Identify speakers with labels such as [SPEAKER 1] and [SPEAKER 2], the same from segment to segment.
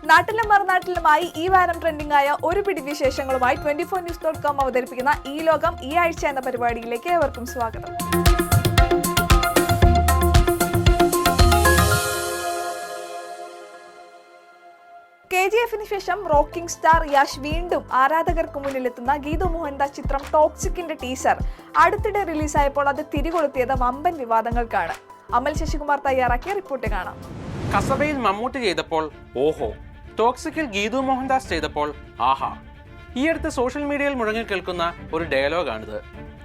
[SPEAKER 1] നാട്ടിലും മറുനാട്ടിലുമായി ഈ വാരം ട്രെൻഡിംഗ് ആയ ഒരു പിടി വിശേഷങ്ങളുമായി 24news.com അവതരിപ്പിക്കുന്ന ഈ ലോകം ഈ ആഴ്ച എന്ന പരിപാടിയിലേക്ക് ഏവർക്കും സ്വാഗതം. KGF-ന് ശേഷം റോക്കിംഗ് സ്റ്റാർ യശ് വീണ്ടും ആരാധകർക്ക് മുന്നിലെത്തുന്ന ഗീതു മോഹൻദാസ് ചിത്രം ടോക്സിക്കിന്റെ ടീസർ അടുത്തിടെ റിലീസായപ്പോൾ അത് തിരികൊളുത്തിയത് വമ്പൻ വിവാദങ്ങൾക്കാണ്. അമൽ ശശികുമാർ തയ്യാറാക്കിയ റിപ്പോർട്ട് കാണാം.
[SPEAKER 2] കസബയിൽ മമ്മൂട്ടി ചെയ്തപ്പോൾ ഓഹോ, ടോക്സിക്കിൽ ഗീതു മോഹൻദാസ് ചെയ്തപ്പോൾ ആഹാ. ഈ അടുത്ത് സോഷ്യൽ മീഡിയയിൽ മുഴങ്ങി കേൾക്കുന്ന ഒരു ഡയലോഗാണിത്.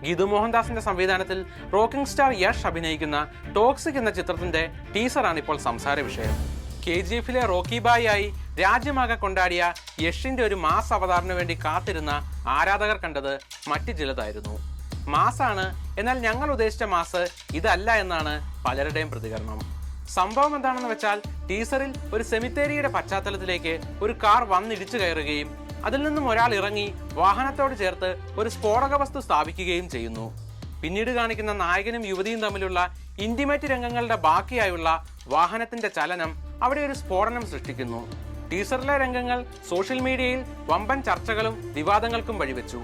[SPEAKER 2] ഗീതു മോഹൻദാസിന്റെ സംവിധാനത്തിൽ റോക്കിംഗ് സ്റ്റാർ യശ് അഭിനയിക്കുന്ന ടോക്സിക് എന്ന ചിത്രത്തിന്റെ ടീസറാണ് ഇപ്പോൾ സംസാര വിഷയം. KGF-ലെ റോക്കി ബായ് ആയി രാജ്യമാകെ കൊണ്ടാടിയ യഷിന്റെ ഒരു മാസ് അവതാറിനു വേണ്ടി കാത്തിരുന്ന ആരാധകർ കണ്ടത് മറ്റു ചിലതായിരുന്നു. മാസാണ്, എന്നാൽ ഞങ്ങൾ ഉദ്ദേശിച്ച മാസ് ഇതല്ല എന്നാണ് പലരുടെയും പ്രതികരണം. സംഭവം എന്താണെന്ന് വെച്ചാൽ ടീസറിൽ ഒരു സെമിത്തേരിയുടെ പശ്ചാത്തലത്തിലേക്ക് ഒരു കാർ വന്നിടിച്ചു കയറുകയും അതിൽ നിന്നും ഒരാൾ ഇറങ്ങി വാഹനത്തോട് ചേർത്ത് ഒരു സ്ഫോടക വസ്തു സ്ഥാപിക്കുകയും ചെയ്യുന്നു. പിന്നീട് കാണിക്കുന്ന നായകനും യുവതിയും തമ്മിലുള്ള ഇന്റിമേറ്റ് രംഗങ്ങളുടെ ബാക്കിയായുള്ള വാഹനത്തിന്റെ ചലനം അവിടെ ഒരു സ്ഫോടനം സൃഷ്ടിക്കുന്നു. ടീസറിലെ രംഗങ്ങൾ സോഷ്യൽ മീഡിയയിൽ വമ്പൻ ചർച്ചകളും വിവാദങ്ങൾക്കും വഴിവെച്ചു.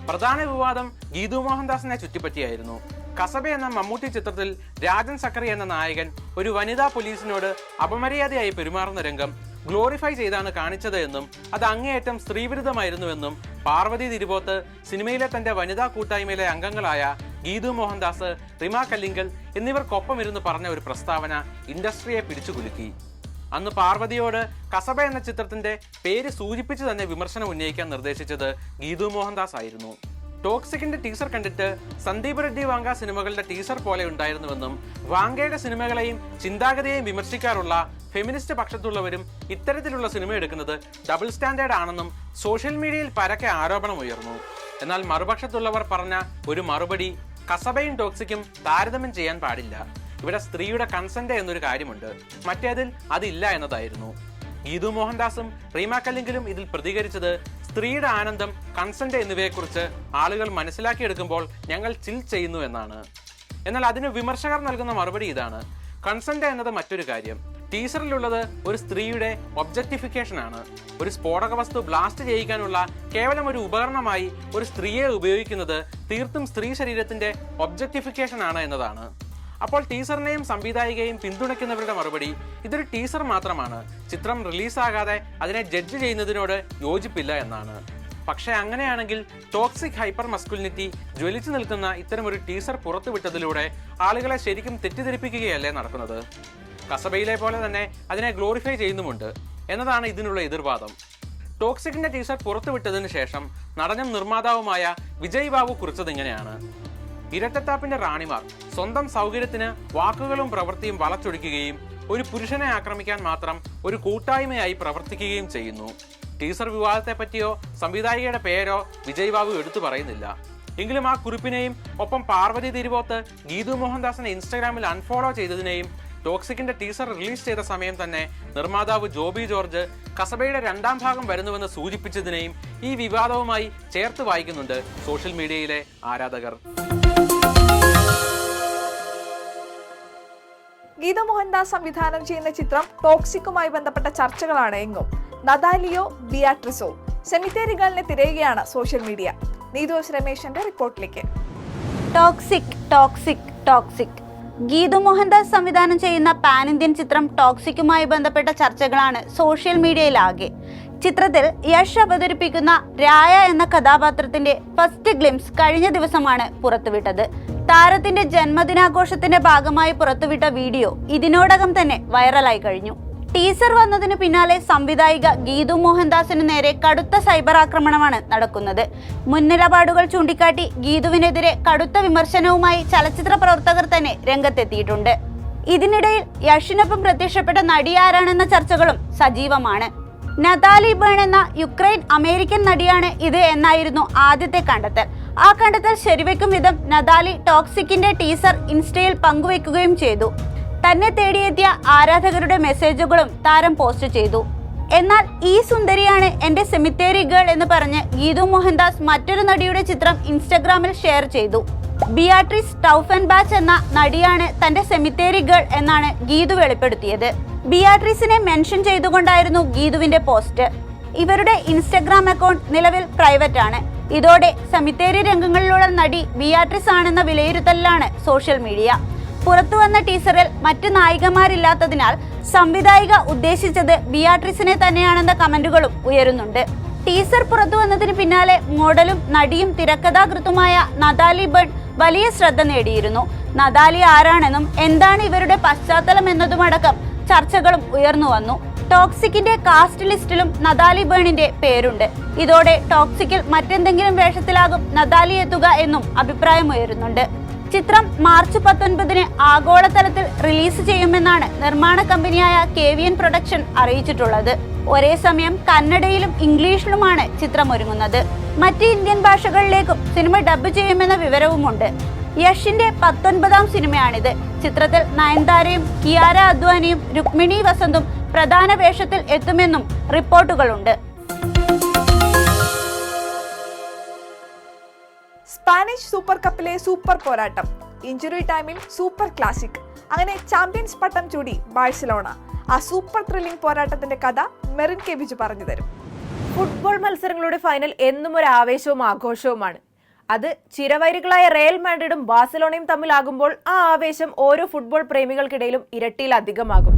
[SPEAKER 2] പ്രധാന വിവാദം ഗീതു മോഹൻദാസിനെ ചുറ്റിപ്പറ്റിയായിരുന്നു. കസബ എന്ന മമ്മൂട്ടി ചിത്രത്തിൽ രാജൻ സക്കറി എന്ന നായകൻ ഒരു വനിതാ പോലീസിനോട് അപമര്യാദയായി പെരുമാറുന്ന രംഗം ഗ്ലോറിഫൈ ചെയ്താണ് കാണിച്ചത് എന്നും അത് അങ്ങേയറ്റം സ്ത്രീവിരുദ്ധമായിരുന്നുവെന്നും പാർവതി തിരുവോത്ത്, സിനിമയിലെ തന്റെ വനിതാ കൂട്ടായ്മയിലെ അംഗങ്ങളായ ഗീതു മോഹൻദാസ്, റിമ കല്ലിങ്കൽ എന്നിവർക്കൊപ്പം ഇരുന്ന് പറഞ്ഞ ഒരു പ്രസ്താവന ഇൻഡസ്ട്രിയെ പിടിച്ചുകുലുക്കി. അന്ന് പാർവതിയോട് കസബ എന്ന ചിത്രത്തിന്റെ പേര് സൂചിപ്പിച്ച് തന്നെ വിമർശനം ഉന്നയിക്കാൻ നിർദ്ദേശിച്ചത് ഗീതു മോഹൻദാസ് ആയിരുന്നു. ടോക്സിക്കിന്റെ ടീസർ കണ്ടിട്ട് സന്ദീപ് റെഡ്ഡി വാങ്ക സിനിമകളുടെ ടീസർ പോലെ ഉണ്ടായിരുന്നുവെന്നും വാങ്കയുടെ സിനിമകളെയും ചിന്താഗതിയെയും വിമർശിക്കാറുള്ള ഫെമിനിസ്റ്റ് പക്ഷത്തുള്ളവരും ഇത്തരത്തിലുള്ള സിനിമ എടുക്കുന്നത് ഡബിൾ സ്റ്റാൻഡേർഡ് ആണെന്നും സോഷ്യൽ മീഡിയയിൽ പരക്കെ ആരോപണം ഉയർന്നു. എന്നാൽ മറുപക്ഷത്തുള്ളവർ പറഞ്ഞ ഒരു മറുപടി, കസബയും ടോക്സിക്കും താരതമ്യം ചെയ്യാൻ പാടില്ല, ഇവിടെ സ്ത്രീയുടെ കൺസെന്റ് എന്നൊരു കാര്യമുണ്ട്, മറ്റേതിൽ അതില്ല എന്നതായിരുന്നു. ഗീതു മോഹൻദാസും റീമ കല്ലിങ്കലും ഇതിൽ പ്രതികരിച്ചത് സ്ത്രീയുടെ ആനന്ദം, കൺസെന്റ് എന്നിവയെക്കുറിച്ച് ആളുകൾ മനസ്സിലാക്കിയെടുക്കുമ്പോൾ ഞങ്ങൾ ചിൽ ചെയ്യുന്നു എന്നാണ്. എന്നാൽ അതിന് വിമർശകർ നൽകുന്ന മറുപടി ഇതാണ്: കൺസെന്റ് എന്നത് മറ്റൊരു കാര്യം, ടീസറിലുള്ളത് ഒരു സ്ത്രീയുടെ ഒബ്ജക്ടിഫിക്കേഷൻ ആണ്. ഒരു സ്ഫോടക വസ്തു ബ്ലാസ്റ്റ് ചെയ്യിക്കാനുള്ള കേവലം ഒരു ഉപകരണമായി ഒരു സ്ത്രീയെ ഉപയോഗിക്കുന്നത് തീർത്തും സ്ത്രീ ശരീരത്തിന്റെ ഒബ്ജക്ടിഫിക്കേഷൻ ആണ് എന്നതാണ്. അപ്പോൾ ടീസറിനെയും സംവിധായികയും പിന്തുണയ്ക്കുന്നവരുടെ മറുപടി ഇതൊരു ടീസർ മാത്രമാണ്, ചിത്രം റിലീസാകാതെ അതിനെ ജഡ്ജ് ചെയ്യുന്നതിനോട് യോജിപ്പില്ല എന്നാണ്. പക്ഷേ അങ്ങനെയാണെങ്കിൽ ടോക്സിക് ഹൈപ്പർ മസ്കുലിനിറ്റി ജ്വലിച്ചു നിൽക്കുന്ന ഇത്തരമൊരു ടീസർ പുറത്തുവിട്ടതിലൂടെ ആളുകളെ ശരിക്കും തെറ്റിദ്ധരിപ്പിക്കുകയല്ലേ നടക്കുന്നത്? കസബയിലെ പോലെ തന്നെ അതിനെ ഗ്ലോറിഫൈ ചെയ്യുന്നുമുണ്ട് എന്നതാണ് ഇതിനുള്ള എതിർവാദം. ടോക്സിക്കിന്റെ ടീസർ പുറത്തുവിട്ടതിന് ശേഷം നടനും നിർമ്മാതാവുമായ വിജയ് ബാബു കുറിച്ചതിങ്ങനെയാണ്: ഇരട്ടത്താപ്പിന്റെ റാണിമാർ സ്വന്തം സൗകര്യത്തിന് വാക്കുകളും പ്രവൃത്തിയും വളച്ചൊടിക്കുകയും ഒരു പുരുഷനെ ആക്രമിക്കാൻ മാത്രം ഒരു കൂട്ടായ്മയായി പ്രവർത്തിക്കുകയും ചെയ്യുന്നു. ടീസർ വിവാദത്തെ പറ്റിയോ സംവിധായികയുടെ പേരോ വിജയ് ബാബു എടുത്തു പറയുന്നില്ല. എങ്കിലും ആ കുറിപ്പിനെയും ഒപ്പം പാർവതി തിരുവോത്ത് ഗീതു മോഹൻദാസിനെ ഇൻസ്റ്റാഗ്രാമിൽ അൺഫോളോ ചെയ്തതിനെയും ടോക്സിക്കിന്റെ ടീസർ റിലീസ് ചെയ്ത സമയം തന്നെ നിർമ്മാതാവ് ജോബി ജോർജ് കസബയുടെ 2ാം ഭാഗം വരുന്നുവെന്ന് സൂചിപ്പിച്ചതിനെയും ഈ വിവാദവുമായി ചേർത്ത് വായിക്കുന്നുണ്ട് സോഷ്യൽ മീഡിയയിലെ ആരാധകർ.
[SPEAKER 1] ഗീതു മോഹൻദാസ് സംവിധാനം ചെയ്യുന്ന ചിത്രം ടോക്സിക്കുമായി ബന്ധപ്പെട്ട ചർച്ചകളാണ് എങ്ങും. നദാലിയോ ബിയാട്രിസോ സെമിത്തേരി ഗേളിനെ തിരയുകയാണ് സോഷ്യൽ മീഡിയ. നീതുസ് രമേശന്റെ റിപ്പോർട്ടിലേക്ക്.
[SPEAKER 3] ടോക്സിക് ഗീതു മോഹൻദാസ് സംവിധാനം ചെയ്യുന്ന പാൻ ഇന്ത്യൻ ചിത്രം ടോക്സിക്കുമായി ബന്ധപ്പെട്ട ചർച്ചകളാണ് സോഷ്യൽ മീഡിയയിലാകെ. ചിത്രത്തിൽ യശ് അവതരിപ്പിക്കുന്ന രായ എന്ന കഥാപാത്രത്തിന്റെ ഫസ്റ്റ് ഗ്ലിംസ് കഴിഞ്ഞ ദിവസമാണ് പുറത്തുവിട്ടത്. താരത്തിന്റെ ജന്മദിനാഘോഷത്തിന്റെ ഭാഗമായി പുറത്തുവിട്ട വീഡിയോ ഇതിനോടകം തന്നെ വൈറലായി കഴിഞ്ഞു. ടീസർ വന്നതിന് പിന്നാലെ സംവിധായിക ഗീതു മോഹൻദാസിന് നേരെ കടുത്ത സൈബർ ആക്രമണമാണ് നടക്കുന്നത്. മുൻനിലപാടുകൾ ചൂണ്ടിക്കാട്ടി ഗീതുവിനെതിരെ കടുത്ത വിമർശനവുമായി ചലച്ചിത്ര പ്രവർത്തകർ തന്നെ രംഗത്തെത്തിയിട്ടുണ്ട്. ഇതിനിടയിൽ യഷിനൊപ്പം പ്രത്യക്ഷപ്പെട്ട നടി ആരാണെന്ന ചർച്ചകളും സജീവമാണ്. നതാലി ബേൺ എന്ന യുക്രൈൻ അമേരിക്കൻ നടിയാണ് ഇത് എന്നായിരുന്നു ആദ്യത്തെ കണ്ടെത്തൽ. ആ കണ്ടെത്തൽ ശരിവെക്കും വിധം നതാലി ടോക്സിക്കിന്റെ ടീസർ ഇൻസ്റ്റയിൽ പങ്കുവെക്കുകയും ചെയ്തു. തന്നെ തേടിയെത്തിയ ആരാധകരുടെ മെസ്സേജുകളും താരം പോസ്റ്റ് ചെയ്തു. എന്നാൽ ഈ സുന്ദരിയാണ് എന്റെ സെമിത്തേരി ഗേൾ എന്ന് പറഞ്ഞ് ഗീതു മോഹൻദാസ് മറ്റൊരു നടിയുടെ ചിത്രം ഇൻസ്റ്റഗ്രാമിൽ ഷെയർ ചെയ്തു. ബിയാട്രിസ് ടൗഫൻബാച്ച് എന്ന നടിയാണ് തന്റെ സെമിത്തേരി ഗേൾ എന്നാണ് ഗീതു വെളിപ്പെടുത്തിയത്. ബിയാട്രിസിനെ മെൻഷൻ ചെയ്തുകൊണ്ടായിരുന്നു ഗീതുവിന്റെ പോസ്റ്റ്. ഇവരുടെ ഇൻസ്റ്റഗ്രാം അക്കൗണ്ട് നിലവിൽ പ്രൈവറ്റ് ആണ്. ഇതോടെ സെമിത്തേരി രംഗങ്ങളിലുള്ള നടി ബിയാട്രിസ് ആണെന്ന വിലയിരുത്തലിലാണ് സോഷ്യൽ മീഡിയ. പുറത്തുവന്ന ടീസറിൽ മറ്റ് നായികമാരില്ലാത്തതിനാൽ സംവിധായിക ഉദ്ദേശിച്ചത് ബിയാട്രിസിനെ തന്നെയാണെന്ന കമന്റുകളും ഉയരുന്നുണ്ട്. ടീസർ പുറത്തു വന്നതിന് പിന്നാലെ മോഡലും നടിയും തിരക്കഥാകൃത്തുമായ നതാലി ബൺ വലിയ ശ്രദ്ധ നേടിയിരുന്നു. നതാലി ആരാണെന്നും എന്താണ് ഇവരുടെ പശ്ചാത്തലം എന്നതുമടക്കം ചർച്ചകളും ഉയർന്നു വന്നു. ടോക്സിക്കിന്റെ കാസ്റ്റ് ലിസ്റ്റിലും നതാലി ബേണിന്റെ പേരുണ്ട്. ഇതോടെ ടോക്സിക്കിൽ മറ്റെന്തെങ്കിലും വേഷത്തിലാകും നതാലി എത്തുക എന്നും അഭിപ്രായമുയരുന്നുണ്ട്. ചിത്രം മാർച്ച് 19 ആഗോളതലത്തിൽ റിലീസ് ചെയ്യുമെന്നാണ് നിർമ്മാണ കമ്പനിയായ KVN പ്രൊഡക്ഷൻ അറിയിച്ചിട്ടുള്ളത്. ഒരേ സമയം കന്നഡയിലും ഇംഗ്ലീഷിലുമാണ് ചിത്രം ഒരുങ്ങുന്നത്. മറ്റ് ഇന്ത്യൻ ഭാഷകളിലേക്കും സിനിമ ഡബ് ചെയ്യുമെന്ന വിവരവുമുണ്ട്. യഷിന്റെ 19ാം സിനിമയാണിത്. ചിത്രത്തിൽ നയൻതാരയും കിയാര അദ്വാനിയും രുക്മിണി വസന്തും പ്രധാന വേഷത്തിൽ എത്തുമെന്നും റിപ്പോർട്ടുകളുണ്ട്.
[SPEAKER 1] സ്പാനിഷ് സൂപ്പർ കപ്പിലെ സൂപ്പർ പോരാട്ടം, ഇഞ്ചുറി ടൈമിൽ സൂപ്പർ ക്ലാസിക്, അങ്ങനെ ചാമ്പ്യൻസ് പട്ടം ചൂടി ബാഴ്സലോണ. ആ സൂപ്പർ ത്രില്ലിംഗ് പോരാട്ടത്തിന്റെ കഥ മെറിൻ കെ ബിജു പറഞ്ഞു തരും.
[SPEAKER 4] ഫുട്ബോൾ മത്സരങ്ങളുടെ ഫൈനൽ എന്നും ഒരു ആവേശവും ആഘോഷവുമാണ്. അത് ചിരവൈരികളായ റയൽ മാഡ്രിഡും ബാഴ്സലോണയും തമ്മിലാകുമ്പോൾ ആ ആവേശം ഓരോ ഫുട്ബോൾ പ്രേമികൾക്കിടയിലും ഇരട്ടിയിലധികമാകും.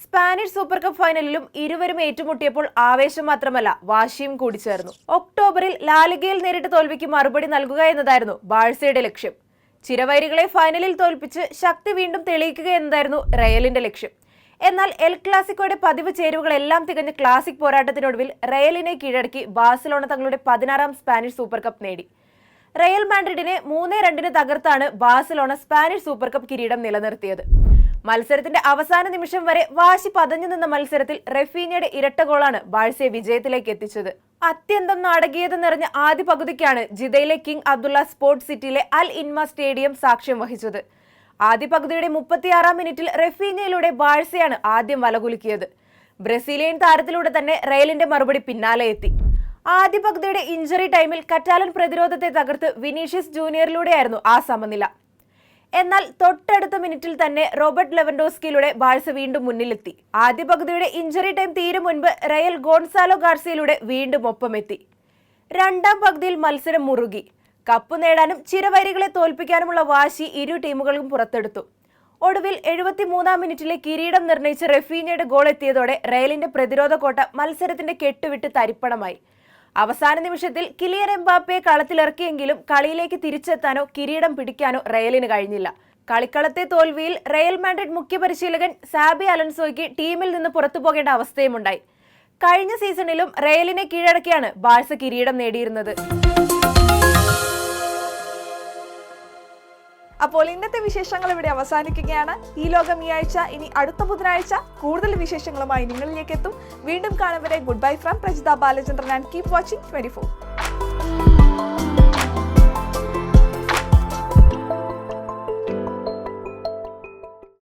[SPEAKER 4] സ്പാനിഷ് സൂപ്പർ കപ്പ് ഫൈനലിലും ഇരുവരും ഏറ്റുമുട്ടിയപ്പോൾ ആവേശം മാത്രമല്ല വാശിയും കൂടി ചേർന്നു. ഒക്ടോബറിൽ ലാലിഗയിൽ നേരിട്ട് തോൽവിക്ക് മറുപടി നൽകുക എന്നതായിരുന്നു ബാഴ്സയുടെ ലക്ഷ്യം. ചിരവൈരികളെ ഫൈനലിൽ തോൽപ്പിച്ച് ശക്തി വീണ്ടും തെളിയിക്കുക എന്നതായിരുന്നു റയലിന്റെ ലക്ഷ്യം. എന്നാൽ എൽ ക്ലാസിക്കോയുടെ പതിവ് ചേരുവകളെല്ലാം തികഞ്ഞ ക്ലാസിക് പോരാട്ടത്തിനൊടുവിൽ റയലിനെ കീഴടക്കി ബാഴ്സലോണ തങ്ങളുടെ 16ാം സ്പാനിഷ് സൂപ്പർ കപ്പ് നേടി. റയൽ മാഡ്രിഡിനെ 3-2 തകർത്താണ് ബാഴ്സലോണ സ്പാനിഷ് സൂപ്പർ കപ്പ് കിരീടം നിലനിർത്തിയത്. മത്സരത്തിന്റെ അവസാന നിമിഷം വരെ വാശി പതഞ്ഞു നിന്ന മത്സരത്തിൽ റഫീഞ്ഞയുടെ ഇരട്ട ഗോളാണ് ബാഴ്സയെ വിജയത്തിലേക്ക് എത്തിച്ചത്. അത്യന്തം നാടകീയത നിറഞ്ഞ ആദ്യ പകുതിക്കാണ് ജിദയിലെ കിങ് അബ്ദുള്ള സ്പോർട്സ് സിറ്റിയിലെ അൽ ഇൻമ സ്റ്റേഡിയം സാക്ഷ്യം വഹിച്ചത്. ആദ്യ പകുതിയുടെ 36ാം മിനിറ്റിൽ റഫീഞ്ഞയിലൂടെ ബാഴ്സയാണ് ആദ്യം വലകുലുക്കിയത്. ബ്രസീലിയൻ താരത്തിലൂടെ തന്നെ റയലിന്റെ മറുപടി പിന്നാലെ എത്തി. ആദ്യ പകുതിയുടെ ഇഞ്ചറി ടൈമിൽ കറ്റാലൻ പ്രതിരോധത്തെ തകർത്ത് വിനീഷ്യസ് ജൂനിയറിലൂടെയായിരുന്നു ആ സമനില. എന്നാൽ തൊട്ടടുത്ത മിനിറ്റിൽ തന്നെ റോബർട്ട് ലെവൻഡോസ്കിയിലൂടെ ബാഴ്സ വീണ്ടും മുന്നിലെത്തി. ആദ്യ പകുതിയുടെ ഇഞ്ചറി ടൈം തീരും മുൻപ് റയൽ ഗോൺസാലോ ഗാർസിയയിലൂടെ വീണ്ടും ഒപ്പമെത്തി. രണ്ടാം പകുതിയിൽ മത്സരം മുറുകി. കപ്പ് നേടാനും ചിരവൈരികളെ തോൽപ്പിക്കാനുമുള്ള വാശി ഇരു ടീമുകൾക്കും പുറത്തെടുത്തു. ഒടുവിൽ 73ാം മിനിറ്റിലെ കിരീടം നിർണയിച്ച് റഫീഞ്ഞയുടെ ഗോൾ എത്തിയതോടെ റയലിന്റെ പ്രതിരോധ കോട്ട മത്സരത്തിന്റെ കെട്ടുവിട്ട് തരിപ്പണമായി. അവസാന നിമിഷത്തിൽ കിലിയൻ എംബാപ്പയെ കളത്തിലിറക്കിയെങ്കിലും കളിയിലേക്ക് തിരിച്ചെത്താനോ കിരീടം പിടിക്കാനോ റയലിന് കഴിഞ്ഞില്ല. കളിക്കളത്തെ തോൽവിയിൽ റയൽ മാഡ്രിഡ് മുഖ്യ പരിശീലകൻ സാബി അലൻസോയ്ക്ക് ടീമിൽ നിന്ന് പുറത്തു പോകേണ്ട അവസ്ഥയുമുണ്ടായി. കഴിഞ്ഞ സീസണിലും റയലിനെ കീഴടക്കിയാണ് ബാഴ്സ കിരീടം നേടിയിരുന്നത്.
[SPEAKER 1] അപ്പോൾ ഇന്നത്തെ വിശേഷങ്ങൾ ഇവിടെ അവസാനിക്കുകയാണ്. ഈ ലോകം ഈ ആഴ്ച ഇനി അടുത്ത ബുധനാഴ്ച കൂടുതൽ വിശേഷങ്ങളുമായി നിങ്ങളിലേക്ക് എത്തും. വീണ്ടും കാണും വരെ good bye from Prajitha Balachandran and keep watching 24.